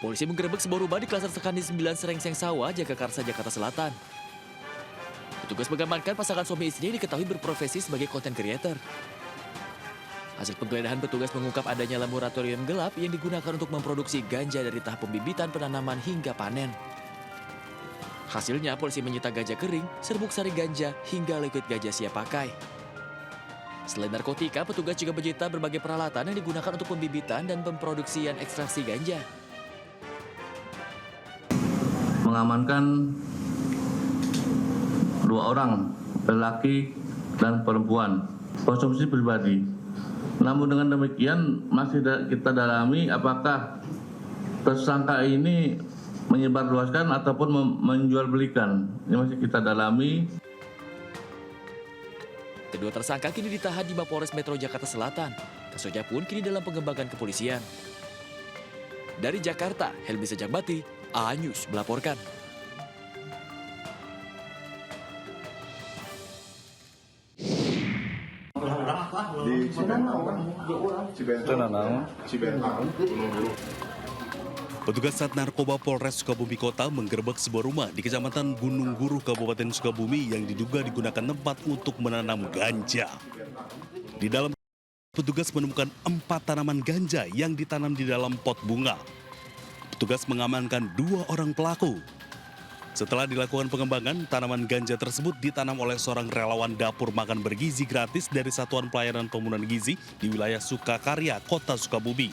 Polisi menggerebek sebuah rumah di Klaster Sekani 9 Serengseng Sawah, Jagakarsa, Jakarta Selatan. Petugas mengamankan pasangan suami istri yang diketahui berprofesi sebagai content creator. Hasil penggeledahan petugas mengungkap adanya laboratorium gelap yang digunakan untuk memproduksi ganja dari tahap pembibitan, penanaman hingga panen. Hasilnya, polisi menyita ganja kering, serbuk sari ganja, hingga liquid ganja siap pakai. Selain narkotika, petugas juga menyita berbagai peralatan yang digunakan untuk pembibitan dan pemproduksian ekstraksi ganja. Mengamankan 2 orang, lelaki dan perempuan, konsumsi pribadi. Namun dengan demikian masih kita dalami apakah tersangka ini menyebarluaskan ataupun menjual belikan. Ini masih kita dalami. Kedua tersangka kini ditahan di Mapolres Metro Jakarta Selatan. Kasusnya pun kini dalam pengembangan kepolisian. Dari Jakarta, Helmi Sejakbati, A News melaporkan. Di Cibentang. Petugas Sat Narkoba Polres Sukabumi Kota menggerebek sebuah rumah di Kecamatan Gunung Guru, Kabupaten Sukabumi yang diduga digunakan tempat untuk menanam ganja. Di dalam petugas menemukan 4 tanaman ganja yang ditanam di dalam pot bunga. Petugas mengamankan 2 orang pelaku. Setelah dilakukan pengembangan, tanaman ganja tersebut ditanam oleh seorang relawan dapur makan bergizi gratis dari Satuan Pelayanan Pembunuhan Gizi di wilayah Sukakarya, Kota Sukabumi.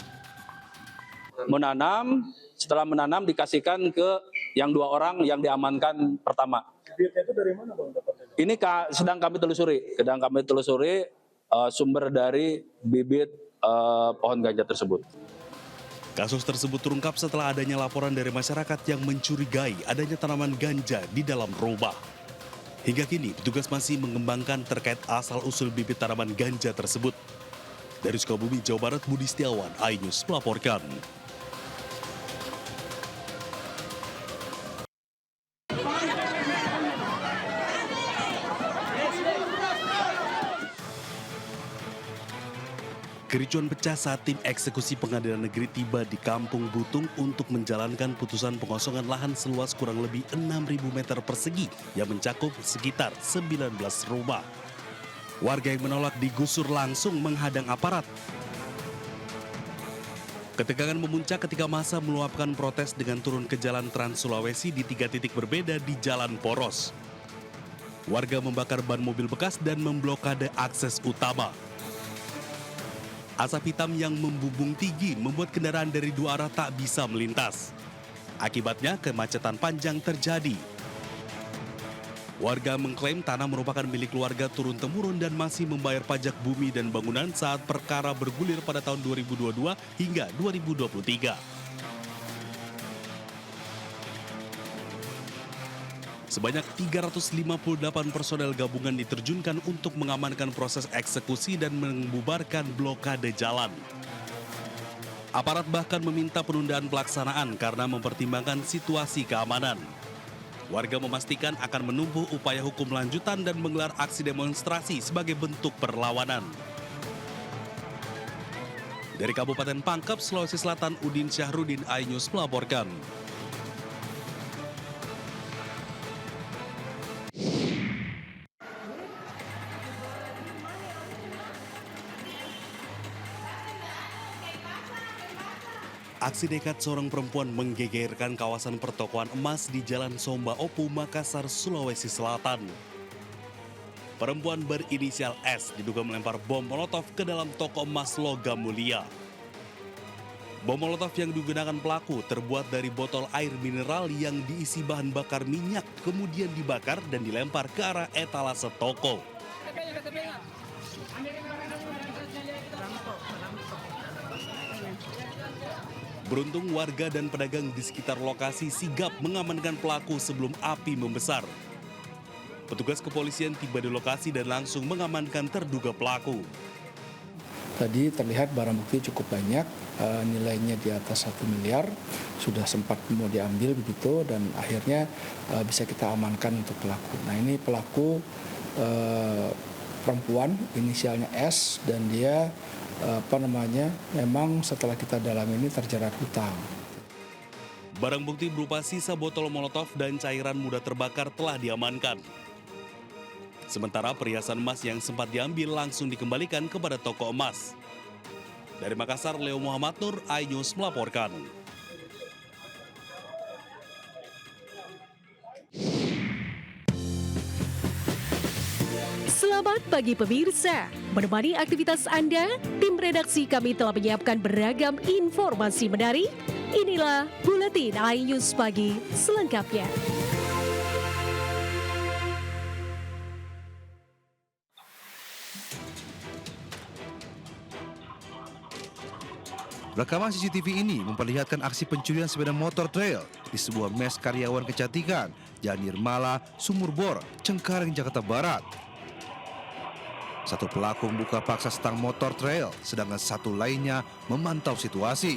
Menanam, setelah menanam dikasihkan ke yang 2 orang yang diamankan pertama. Bibitnya itu dari mana, Bang? Ini sedang kami telusuri sumber dari bibit pohon ganja tersebut. Kasus tersebut terungkap setelah adanya laporan dari masyarakat yang mencurigai adanya tanaman ganja di dalam rumah. Hingga kini, petugas masih mengembangkan terkait asal-usul bibit tanaman ganja tersebut. Dari Sukabumi, Jawa Barat, Budi Setiawan, iNews melaporkan. Kericuan pecah saat tim eksekusi pengadilan negeri tiba di Kampung Butung untuk menjalankan putusan pengosongan lahan seluas kurang lebih 6.000 meter persegi yang mencakup sekitar 19 rumah. Warga yang menolak digusur langsung menghadang aparat. Ketegangan memuncak ketika massa meluapkan protes dengan turun ke jalan Trans Sulawesi di 3 titik berbeda di Jalan Poros. Warga membakar ban mobil bekas dan memblokade akses utama. Asap hitam yang membumbung tinggi membuat kendaraan dari 2 arah tak bisa melintas. Akibatnya kemacetan panjang terjadi. Warga mengklaim tanah merupakan milik keluarga turun-temurun dan masih membayar pajak bumi dan bangunan saat perkara bergulir pada tahun 2022 hingga 2023. Sebanyak 358 personel gabungan diterjunkan untuk mengamankan proses eksekusi dan membubarkan blokade jalan. Aparat bahkan meminta penundaan pelaksanaan karena mempertimbangkan situasi keamanan. Warga memastikan akan menempuh upaya hukum lanjutan dan menggelar aksi demonstrasi sebagai bentuk perlawanan. Dari Kabupaten Pangkep, Sulawesi Selatan, Udin Syahrudin, iNews melaporkan. Aksi nekat seorang perempuan menggegerkan kawasan pertokoan emas di Jalan Somba Opu, Makassar, Sulawesi Selatan. Perempuan berinisial S diduga melempar bom molotov ke dalam toko emas logam mulia. Bom molotov yang digunakan pelaku terbuat dari botol air mineral yang diisi bahan bakar minyak, kemudian dibakar dan dilempar ke arah etalase toko. Beruntung warga dan pedagang di sekitar lokasi sigap mengamankan pelaku sebelum api membesar. Petugas kepolisian tiba di lokasi dan langsung mengamankan terduga pelaku. Tadi terlihat barang bukti cukup banyak, nilainya di atas 1 miliar, sudah sempat mau diambil begitu dan akhirnya bisa kita amankan untuk pelaku. Nah ini pelaku perempuan, inisialnya S dan dia memang setelah kita dalam ini terjerat hutang. Barang bukti berupa sisa botol molotov dan cairan mudah terbakar telah diamankan. Sementara perhiasan emas yang sempat diambil langsung dikembalikan kepada toko emas. Dari Makassar, Leo Muhammad Nur, iNews melaporkan. Selamat pagi pemirsa, menemani aktivitas Anda, tim redaksi kami telah menyiapkan beragam informasi menarik. Inilah Buletin iNews Pagi selengkapnya. Rekaman CCTV ini memperlihatkan aksi pencurian sepeda motor trail di sebuah mes karyawan kecantikan, Jalan Nirmala, Sumur Bor, Cengkareng, Jakarta Barat. Satu pelaku membuka paksa stang motor trail, sedangkan satu lainnya memantau situasi.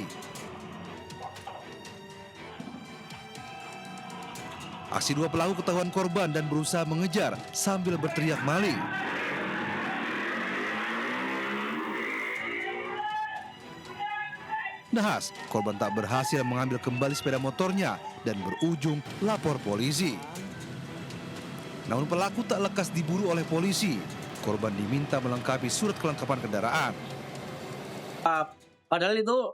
Aksi dua pelaku ketahuan korban dan berusaha mengejar sambil berteriak maling. Nahas, korban tak berhasil mengambil kembali sepeda motornya dan berujung lapor polisi. Namun pelaku tak lekas diburu oleh polisi. Korban diminta melengkapi surat kelengkapan kendaraan. Padahal itu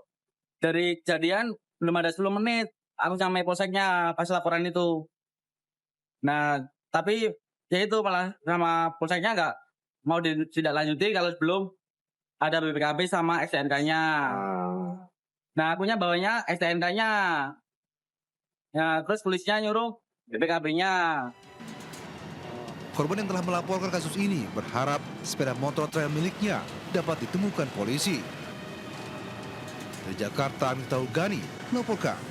dari kejadian belum ada 10 menit. Aku sampai polseknya pas laporan itu. Nah, tapi ya itu malah sama polseknya nggak mau ditindaklanjuti kalau belum ada BPKB sama STNK-nya. Nah, akunya bawanya STNK-nya. Ya, terus polisinya nyuruh BPKB-nya. Korban yang telah melaporkan kasus ini berharap sepeda motor trail miliknya dapat ditemukan polisi. Dari Jakarta, Amir Taulgani melaporkan.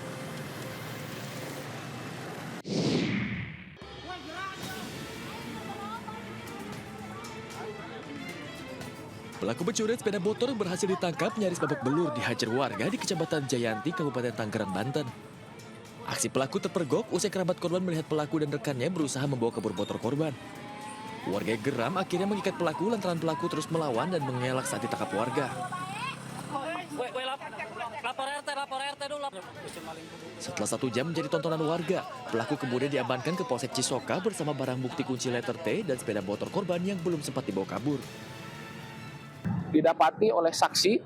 Pelaku pencurian sepeda motor berhasil ditangkap nyaris babak belur dihajar warga di Kecamatan Jayanti, Kabupaten Tangerang, Banten. Aksi pelaku terpergok usai kerabat korban melihat pelaku dan rekannya berusaha membawa kabur motor korban. Warga geram akhirnya mengikat pelaku lantaran pelaku terus melawan dan mengelak saat ditangkap warga. Setelah 1 jam menjadi tontonan warga, pelaku kemudian diamankan ke Polsek Cisoka bersama barang bukti kunci letter T dan sepeda motor korban yang belum sempat dibawa kabur. Didapati oleh saksi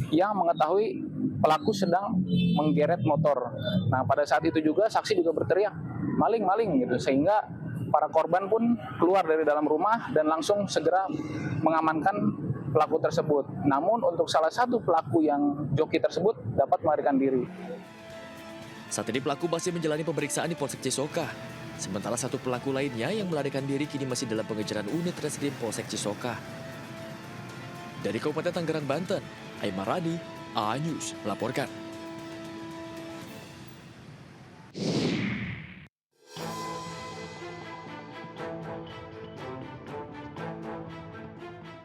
yang mengetahui pelaku sedang menggeret motor. Nah, pada saat itu juga saksi juga berteriak, maling gitu, sehingga para korban pun keluar dari dalam rumah dan langsung segera mengamankan pelaku tersebut. Namun untuk salah satu pelaku yang joki tersebut dapat melarikan diri. Saat ini pelaku masih menjalani pemeriksaan di Polsek Cisoka. Sementara satu pelaku lainnya yang melarikan diri kini masih dalam pengejaran unit reskrim Polsek Cisoka. Dari Kabupaten Tangerang, Banten, Aimar Rani, iNews melaporkan.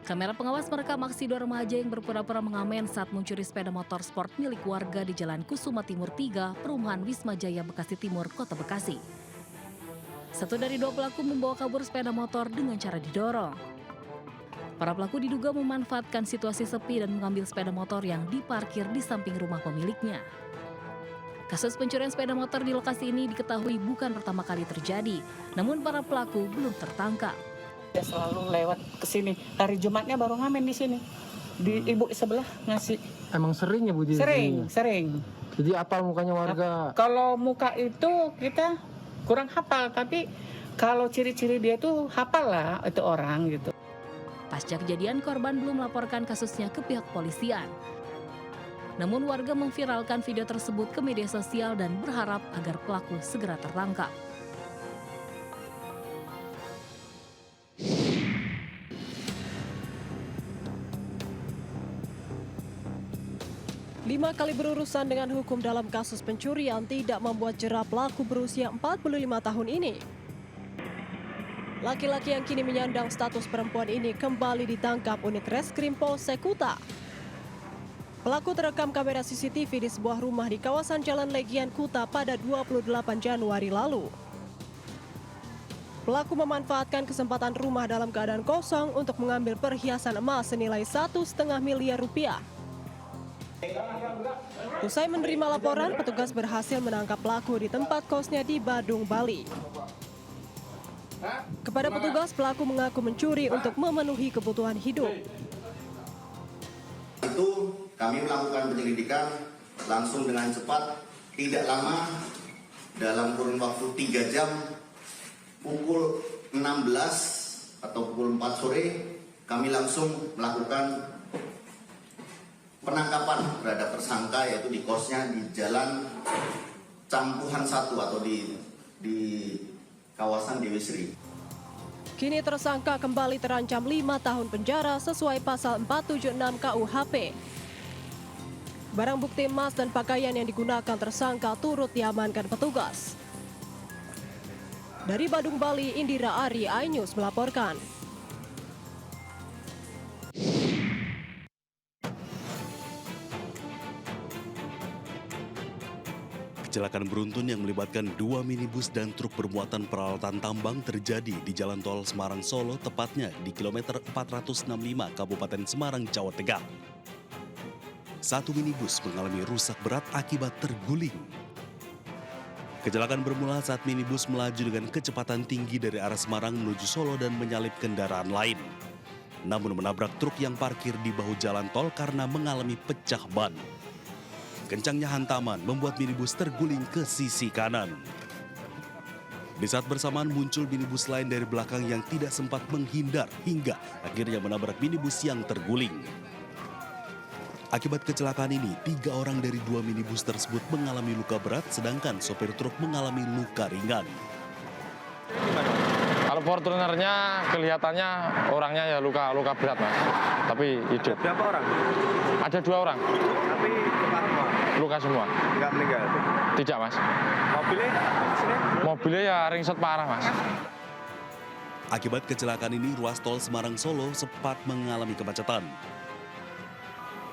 Kamera pengawas merekam aksi dua remaja yang berpura-pura mengamen saat mencuri sepeda motor sport milik warga di Jalan Kusuma Timur 3, Perumahan Wisma Jaya, Bekasi Timur, Kota Bekasi. Satu dari dua pelaku membawa kabur sepeda motor dengan cara didorong. Para pelaku diduga memanfaatkan situasi sepi dan mengambil sepeda motor yang diparkir di samping rumah pemiliknya. Kasus pencurian sepeda motor di lokasi ini diketahui bukan pertama kali terjadi, namun para pelaku belum tertangkap. Dia selalu lewat ke sini. Hari Jumatnya baru ngamen di sini. Di ibu sebelah ngasih. Emang sering ya Bu? Sering. Jadi apa mukanya warga? Kalau muka itu kita kurang hafal, tapi kalau ciri-ciri dia tuh hafal lah itu orang gitu. Pasca kejadian, korban belum melaporkan kasusnya ke pihak polisian. Namun warga memviralkan video tersebut ke media sosial dan berharap agar pelaku segera tertangkap. Lima kali berurusan dengan hukum dalam kasus pencurian tidak membuat jera pelaku berusia 45 tahun ini. Laki-laki yang kini menyandang status perempuan ini kembali ditangkap unit reskrim Polsek Kuta. Pelaku terekam kamera CCTV di sebuah rumah di kawasan Jalan Legian Kuta pada 28 Januari lalu. Pelaku memanfaatkan kesempatan rumah dalam keadaan kosong untuk mengambil perhiasan emas senilai 1,5 miliar rupiah. Usai menerima laporan, petugas berhasil menangkap pelaku di tempat kosnya di Badung, Bali. Kepada petugas, pelaku mengaku mencuri untuk memenuhi kebutuhan hidup. Itu kami melakukan penyelidikan langsung dengan cepat, tidak lama, dalam kurun waktu 3 jam, pukul 16 atau pukul 4 sore, kami langsung melakukan penangkapan terhadap tersangka, yaitu di kosnya di Jalan Campuhan 1 atau di kawasan Dewi Sri. Kini tersangka kembali terancam 5 tahun penjara sesuai pasal 476 KUHP. Barang bukti emas dan pakaian yang digunakan tersangka turut diamankan petugas. Dari Badung, Bali, Indira Ari, iNews melaporkan. Kecelakaan beruntun yang melibatkan 2 minibus dan truk bermuatan peralatan tambang terjadi di Jalan Tol Semarang-Solo, tepatnya di kilometer 465 Kabupaten Semarang, Jawa Tengah. 1 minibus mengalami rusak berat akibat terguling. Kecelakaan bermula saat minibus melaju dengan kecepatan tinggi dari arah Semarang menuju Solo dan menyalip kendaraan lain. Namun menabrak truk yang parkir di bahu jalan tol karena mengalami pecah ban. Kencangnya hantaman membuat minibus terguling ke sisi kanan. Di saat bersamaan muncul minibus lain dari belakang yang tidak sempat menghindar hingga akhirnya menabrak minibus yang terguling. Akibat kecelakaan ini, 3 orang dari 2 minibus tersebut mengalami luka berat, sedangkan sopir truk mengalami luka ringan. Kalau Fortunernya kelihatannya orangnya ya luka berat, Mas. Tapi hidup. Berapa orang? Ada 2 orang. Tapi Luka semua. nggak meninggal? Tidak, Mas. Mobilnya? Mobilnya ya ringsek parah, Mas. Akibat kecelakaan ini, ruas tol Semarang-Solo sempat mengalami kemacetan.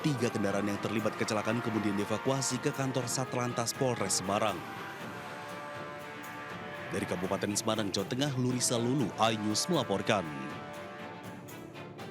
3 kendaraan yang terlibat kecelakaan kemudian dievakuasi ke kantor Satlantas Polres Semarang. Dari Kabupaten Semarang, Jawa Tengah, Lurisa Lulu, iNews melaporkan.